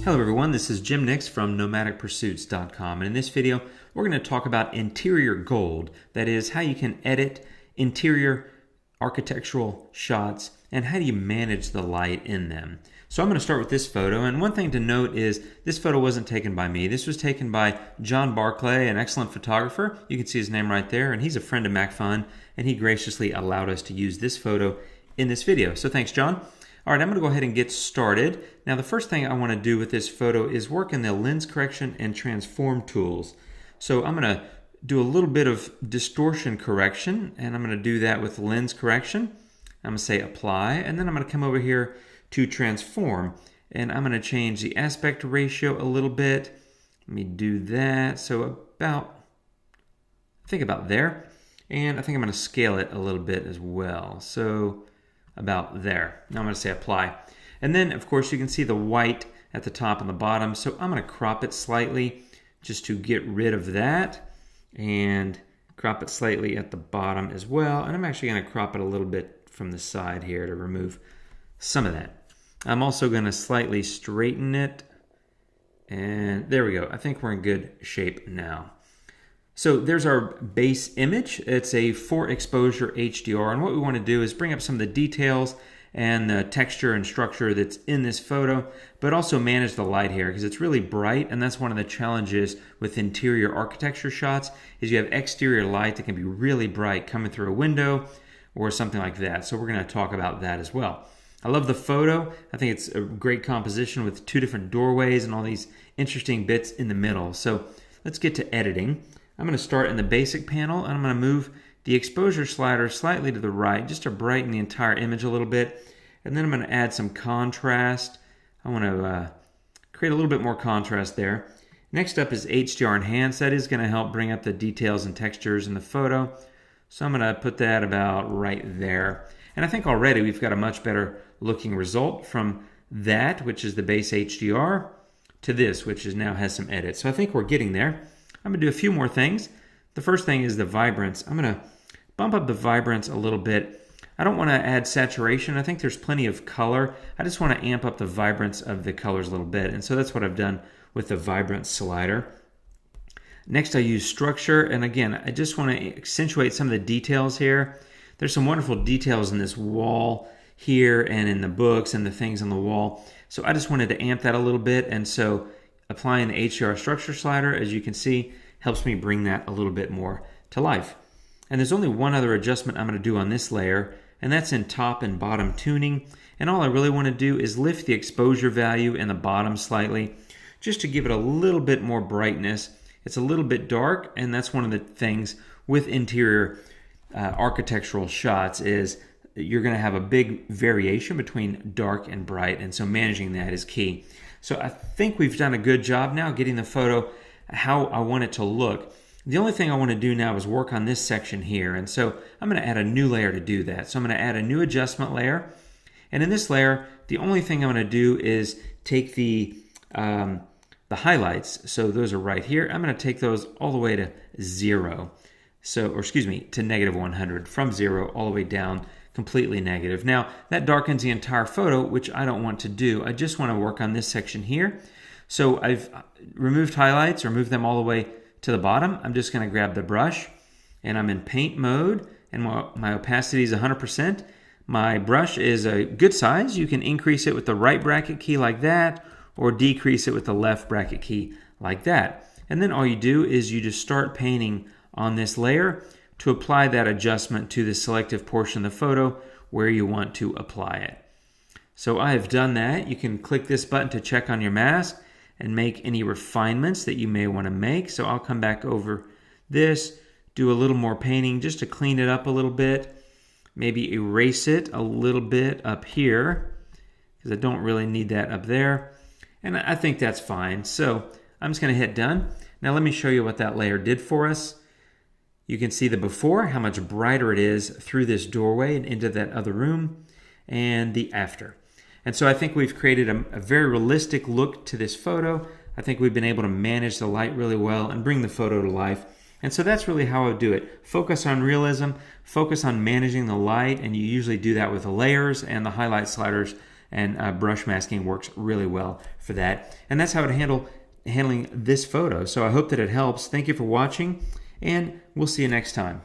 Hello everyone, this is Jim Nix from NomadicPursuits.com, and in this video we're going to talk about interior gold, that is how you can edit interior architectural shots and how do you manage the light in them. So I'm going to start with this photo, and one thing to note is this photo wasn't taken by me. This was taken by John Barclay, an excellent photographer. You can see his name right there, and he's a friend of MacFun, and he graciously allowed us to use this photo in this video. So thanks, John. All right, I'm going to go ahead and get started. Now, the first thing I want to do with this photo is work in the lens correction and transform tools. So I'm going to do a little bit of distortion correction, and I'm going to do that with lens correction. I'm going to say apply, and then I'm going to come over here to transform, and I'm going to change the aspect ratio a little bit. Let me do that. So I think about there, and I think I'm going to scale it a little bit as well. So about there. Now I'm going to say apply. And then, of course, you can see the white at the top and the bottom. So I'm going to crop it slightly just to get rid of that. And crop it slightly at the bottom as well. And I'm actually going to crop it a little bit from the side here to remove some of that. I'm also going to slightly straighten it. And there we go. I think we're in good shape now. So there's our base image. It's a 4 exposure HDR, and what we want to do is bring up some of the details and the texture and structure that's in this photo, but also manage the light here because it's really bright, and that's one of the challenges with interior architecture shots is you have exterior light that can be really bright coming through a window or something like that. So we're going to talk about that as well. I love the photo. I think it's a great composition with 2 different doorways and all these interesting bits in the middle. So let's get to editing. I'm going to start in the basic panel, and I'm going to move the exposure slider slightly to the right just to brighten the entire image a little bit. And then I'm going to add some contrast. I want to create a little bit more contrast there. Next up is HDR Enhance. That is going to help bring up the details and textures in the photo. So I'm going to put that about right there. And I think already we've got a much better looking result from that, which is the base HDR, to this, which is now has some edits. So I think we're getting there. I'm going to do a few more things. The first thing is the vibrance. I'm going to bump up the vibrance a little bit. I don't want to add saturation. I think there's plenty of color. I just want to amp up the vibrance of the colors a little bit. And so that's what I've done with the vibrance slider. Next, I use structure. And again, I just want to accentuate some of the details here. There's some wonderful details in this wall here and in the books and the things on the wall. So I just wanted to amp that a little bit. And so applying the HDR structure slider, as you can see, helps me bring that a little bit more to life. And there's only one other adjustment I'm going to do on this layer, and that's in top and bottom tuning. And all I really want to do is lift the exposure value in the bottom slightly, just to give it a little bit more brightness. It's a little bit dark, and that's one of the things with interior architectural shots is you're going to have a big variation between dark and bright, and so managing that is key. So I think we've done a good job now getting the photo how I want it to look. The only thing I want to do now is work on this section here, and so I'm going to add a new layer to do that. So I'm going to add a new adjustment layer, and in this layer, the only thing I'm going to do is take the highlights. So those are right here. I'm going to take those all the way to 0. So, or excuse me, to -100, from 0 all the way down completely negative. Now, that darkens the entire photo, which I don't want to do. I just want to work on this section here. So I've removed highlights or moved them all the way to the bottom. I'm just going to grab the brush, and I'm in paint mode, and my opacity is 100%. My brush is a good size. You can increase it with the right bracket key like that, or decrease it with the left bracket key like that. And then all you do is you just start painting on this layer to apply that adjustment to the selective portion of the photo where you want to apply it. So I have done that. You can click this button to check on your mask and make any refinements that you may want to make. So I'll come back over this, do a little more painting just to clean it up a little bit, maybe erase it a little bit up here because I don't really need that up there. And I think that's fine. So I'm just going to hit done. Now let me show you what that layer did for us. You can see the before, how much brighter it is through this doorway and into that other room, and the after. And so I think we've created a very realistic look to this photo. I think we've been able to manage the light really well and bring the photo to life. And so that's really how I do it. Focus on realism, focus on managing the light, and you usually do that with the layers and the highlight sliders, and brush masking works really well for that. And that's how to handling this photo. So I hope that it helps. Thank you for watching, and we'll see you next time.